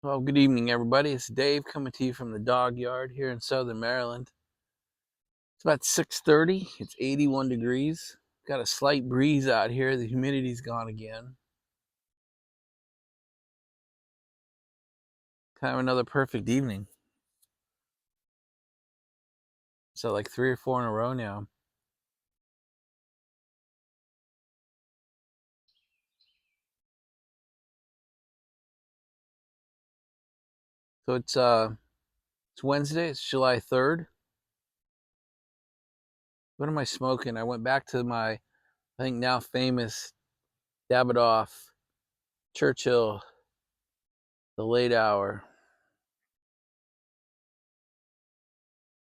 Well, good evening, everybody. It's Dave coming to you from the Dogyard here in Southern Maryland. It's about 6:30. It's 81 degrees. Got a slight breeze out here. The humidity's gone again. Kind of another perfect evening. So like 3 or 4 in a row now. So it's Wednesday. It's July 3rd. What am I smoking? I went back to my, I think now famous Davidoff Churchill, the late hour.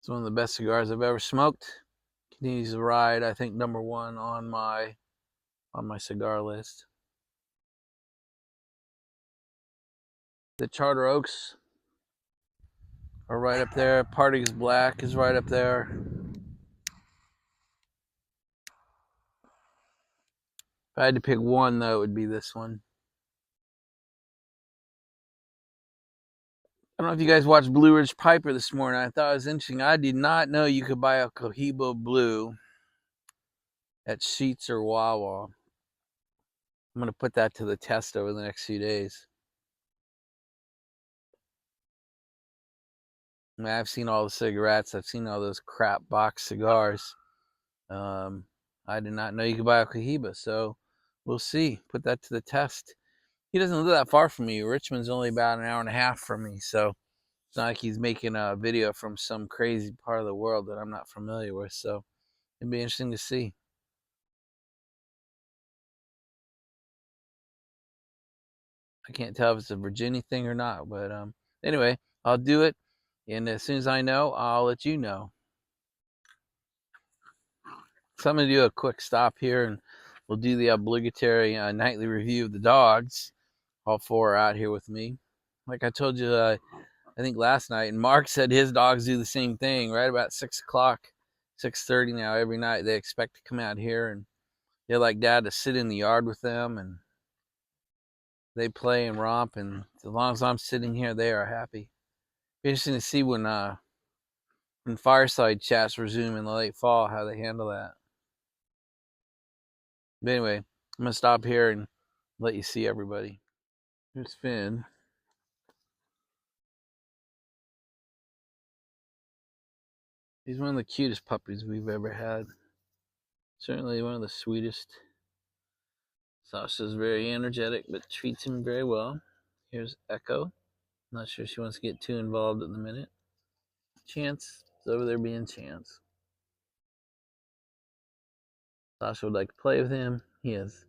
It's one of the best cigars I've ever smoked. Continues to ride, I think, number one on my cigar list. The Charter Oaks are right up there. Party's Black is right up there. If I had to pick one, though, it would be this one. I don't know if you guys watched Blue Ridge Piper this morning. I thought it was interesting. I did not know you could buy a Cohiba Blue at Sheetz or Wawa. I'm going to put that to the test over the next few days. I mean, I've seen all the cigarettes. I've seen all those crap box cigars. I did not know you could buy a Cohiba, so we'll see. Put that to the test. He doesn't live that far from me. Richmond's only about an hour and a half from me, so it's not like he's making a video from some crazy part of the world that I'm not familiar with. So it'd be interesting to see. I can't tell if it's a Virginia thing or not, but anyway, I'll do it, and as soon as I know, I'll let you know. So I'm gonna do a quick stop here, and we'll do the obligatory nightly review of the dogs. All four are out here with me. Like I told you, I think last night, and Mark said his dogs do the same thing. Right about 6 o'clock, 6:30 now every night, they expect to come out here, and they like Dad to sit in the yard with them, and they play and romp. And as long as I'm sitting here, they are happy. Be interesting to see when fireside chats resume in the late fall, how they handle that. But anyway, I'm gonna stop here and let you see everybody. Here's Finn. He's one of the cutest puppies we've ever had. Certainly one of the sweetest. Sasha's very energetic, but treats him very well. Here's Echo. Not sure she wants to get too involved at the minute. Chance is over there being Chance. Sasha would like to play with him. He has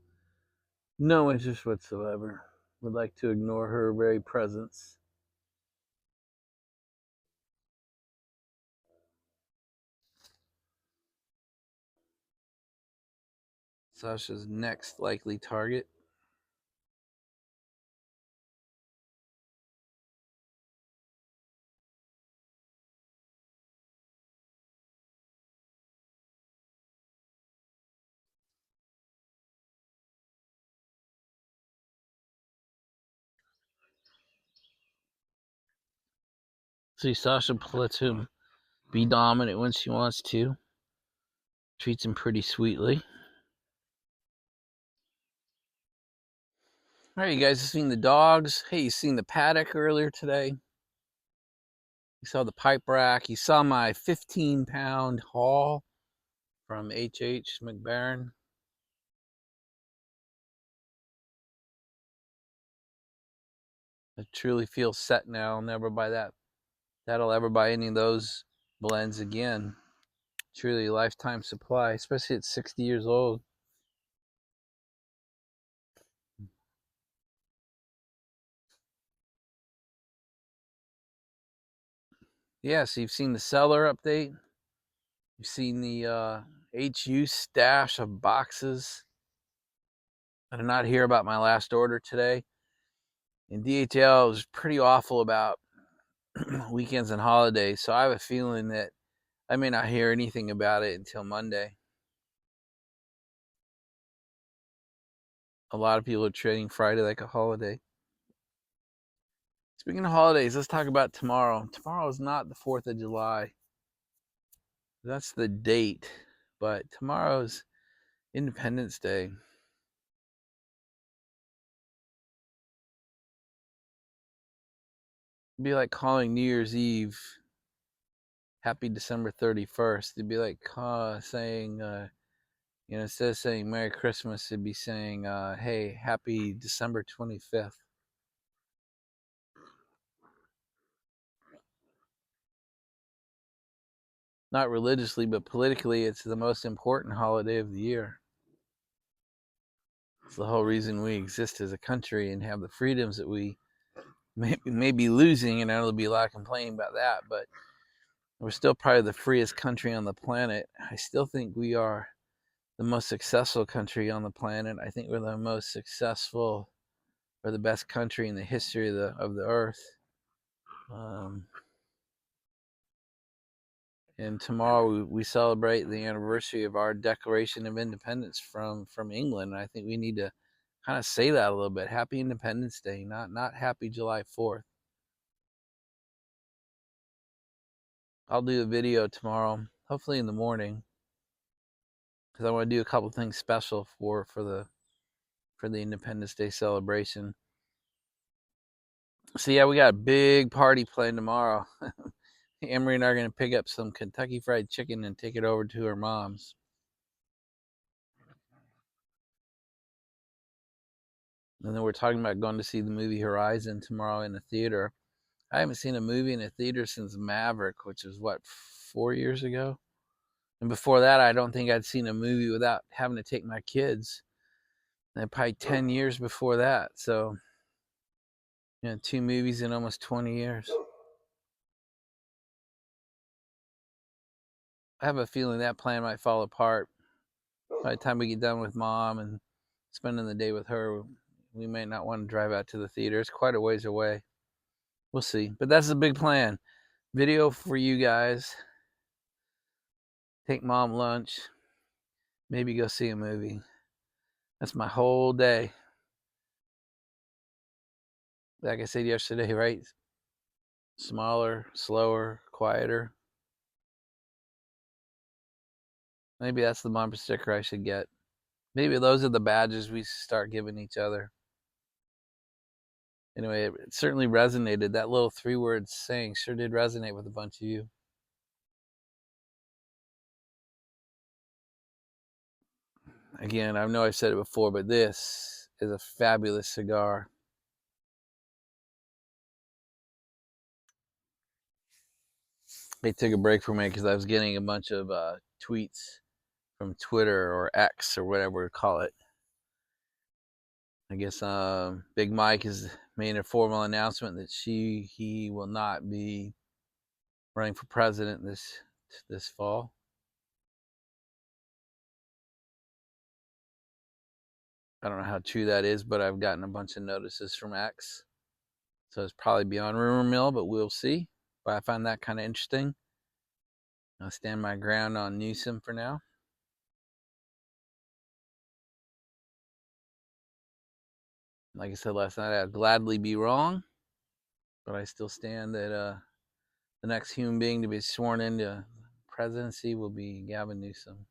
no interest whatsoever. Would like to ignore her very presence. Sasha's next likely target. See, Sasha lets him be dominant when she wants to. Treats him pretty sweetly. All right, you guys have seen the dogs. Hey, you seen the paddock earlier today? You saw the pipe rack. You saw my 15-pound haul from H.H. McBaron. I truly feel set now. I'll never buy that. That'll ever buy any of those blends again. Truly a lifetime supply, especially at 60 years old. Yeah, so you've seen the seller update. You've seen the HU stash of boxes. I did not hear about my last order today. And DHL was pretty awful about weekends and holidays, so I have a feeling that I may not hear anything about it until Monday. A lot of people are treating Friday like a holiday. Speaking of holidays, let's talk about tomorrow. Tomorrow is not the 4th of July. That's the date, but tomorrow's Independence Day. It'd be like calling New Year's Eve Happy December 31st. It'd be like saying, instead of saying Merry Christmas, it'd be saying, hey, Happy December 25th. Not religiously, but politically, it's the most important holiday of the year. It's the whole reason we exist as a country and have the freedoms that we may be losing, and there'll be a lot of complaining about that, but we're still probably the freest country on the planet. I still think we are the most successful country on the planet. I think we're the most successful or the best country in the history of the earth. And tomorrow we celebrate the anniversary of our Declaration of Independence from England. And I think we need to kind of say that a little bit. Happy Independence Day, not Happy July 4th. I'll do a video tomorrow, hopefully in the morning, because I want to do a couple things special for the Independence Day celebration. So yeah, we got a big party planned tomorrow. Emery and I are going to pick up some Kentucky Fried Chicken and take it over to her mom's. And then we're talking about going to see the movie Horizon tomorrow in the theater. I haven't seen a movie in a theater since Maverick, which was what, 4 years ago? And before that, I don't think I'd seen a movie without having to take my kids. And probably 10 years before that. So, 2 movies in almost 20 years. I have a feeling that plan might fall apart by the time we get done with mom and spending the day with her. We may not want to drive out to the theater. It's quite a ways away. We'll see. But that's the big plan. Video for you guys. Take mom lunch. Maybe go see a movie. That's my whole day. Like I said yesterday, right? Smaller, slower, quieter. Maybe that's the bumper sticker I should get. Maybe those are the badges we start giving each other. Anyway, it certainly resonated. That little 3-word saying sure did resonate with a bunch of you. Again, I know I've said it before, but this is a fabulous cigar. They took a break from me because I was getting a bunch of tweets from Twitter or X or whatever we call it. I guess Big Mike has made a formal announcement that he will not be running for president this fall. I don't know how true that is, but I've gotten a bunch of notices from X. So it's probably beyond rumor mill, but we'll see. But I find that kind of interesting. I'll stand my ground on Newsom for now. Like I said last night, I'd gladly be wrong, but I still stand that the next human being to be sworn into presidency will be Gavin Newsom.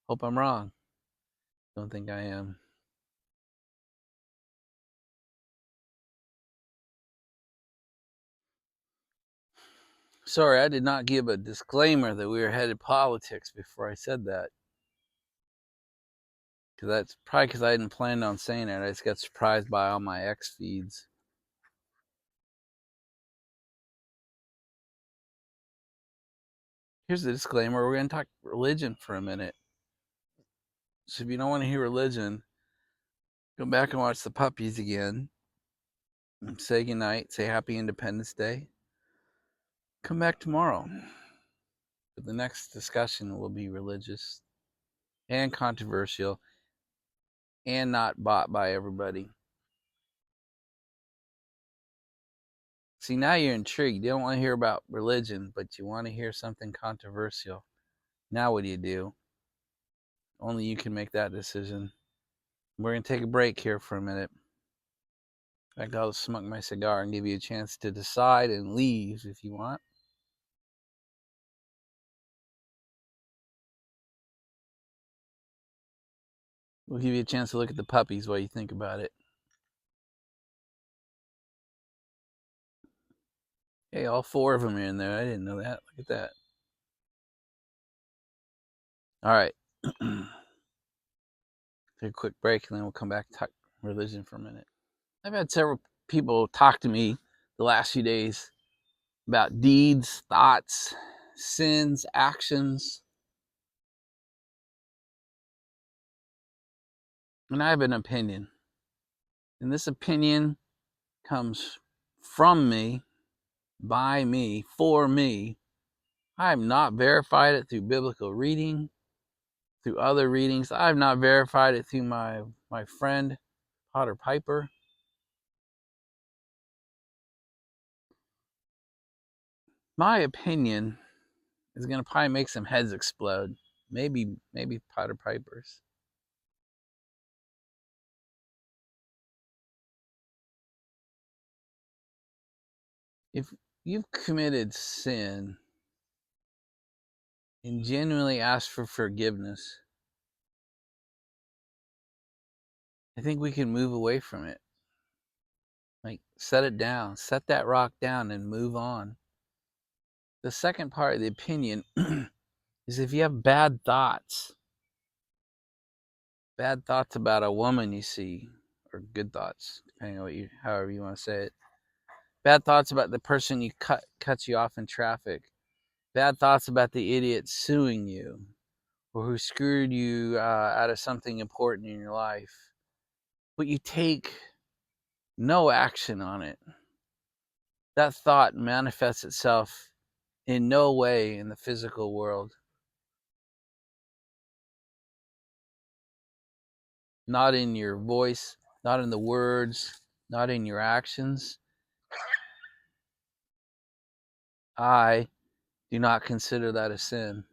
Hope I'm wrong. Don't think I am. Sorry, I did not give a disclaimer that we were headed politics before I said that. Because that's probably because I didn't plan on saying it. I just got surprised by all my X feeds. Here's the disclaimer. We're going to talk religion for a minute. So if you don't want to hear religion, go back and watch the puppies again. Say goodnight. Say happy Independence Day. Come back tomorrow. But the next discussion will be religious and controversial and not bought by everybody. See, now you're intrigued. You don't want to hear about religion, but you want to hear something controversial. Now what do? Only you can make that decision. We're going to take a break here for a minute. In fact, I'll smoke my cigar and give you a chance to decide and leave if you want. We'll give you a chance to look at the puppies while you think about it. Hey, all 4 of them are in there. I didn't know that. Look at that. All right. Take a quick break and then we'll come back and talk religion for a minute. I've had several people talk to me the last few days about deeds, thoughts, sins, actions. And I have an opinion. And this opinion comes from me, by me, for me. I have not verified it through biblical reading, through other readings. I have not verified it through my friend, Potter Piper. My opinion is going to probably make some heads explode. Maybe Potter Piper's. If you've committed sin and genuinely asked for forgiveness, I think we can move away from it. Like, set it down, set that rock down and move on. The second part of the opinion is if you have bad thoughts about a woman you see, or good thoughts, depending on however you want to say it. Bad thoughts about the person you cuts you off in traffic. Bad thoughts about the idiot suing you, or who screwed you out of something important in your life. But you take no action on it. That thought manifests itself in no way in the physical world. Not in your voice, not in the words, not in your actions. I do not consider that a sin.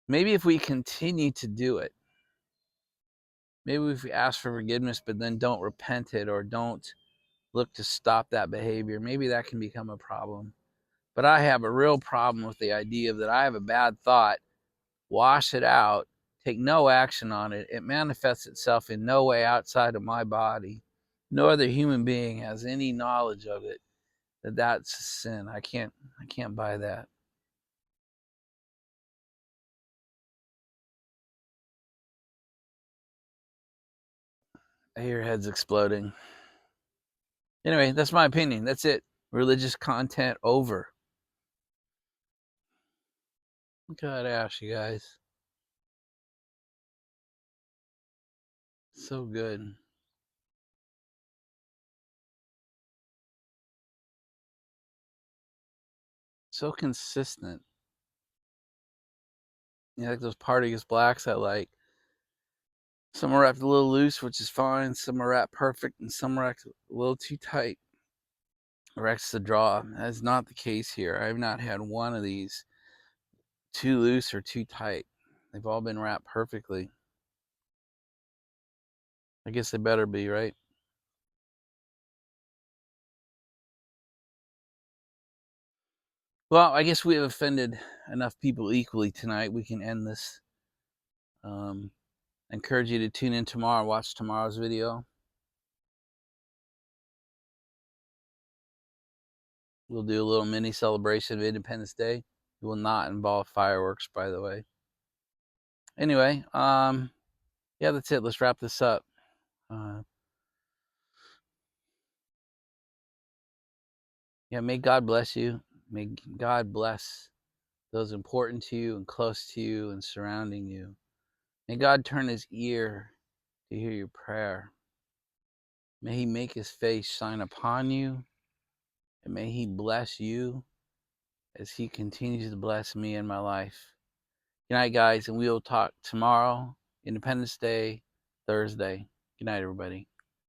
Maybe if we continue to do it, maybe if we ask for forgiveness but then don't repent it or don't look to stop that behavior, maybe that can become a problem. But I have a real problem with the idea that I have a bad thought, wash it out, take no action on it. It manifests itself in no way outside of my body. No other human being has any knowledge of it. That's sin. I can't buy that. I hear heads exploding. Anyway, that's my opinion. That's it. Religious content over. Look at that ash, you guys. So good. So consistent. You know, like those Partagas blacks I like. Some are wrapped a little loose, which is fine. Some are wrapped perfect, and some are wrapped a little too tight. Rex the draw. That's not the case here. I've not had one of these too loose or too tight. They've all been wrapped perfectly. I guess they better be, right? Well, I guess we have offended enough people equally tonight. We can end this. I encourage you to tune in tomorrow, watch tomorrow's video. We'll do a little mini celebration of Independence Day. It will not involve fireworks, by the way. Anyway, yeah, that's it. Let's wrap this up. Yeah, may God bless you. May God bless those important to you and close to you and surrounding you. May God turn his ear to hear your prayer. May he make his face shine upon you, and may he bless you as he continues to bless me in my life. Good night, guys, and we will talk tomorrow, Independence Day, Thursday. Good night, everybody.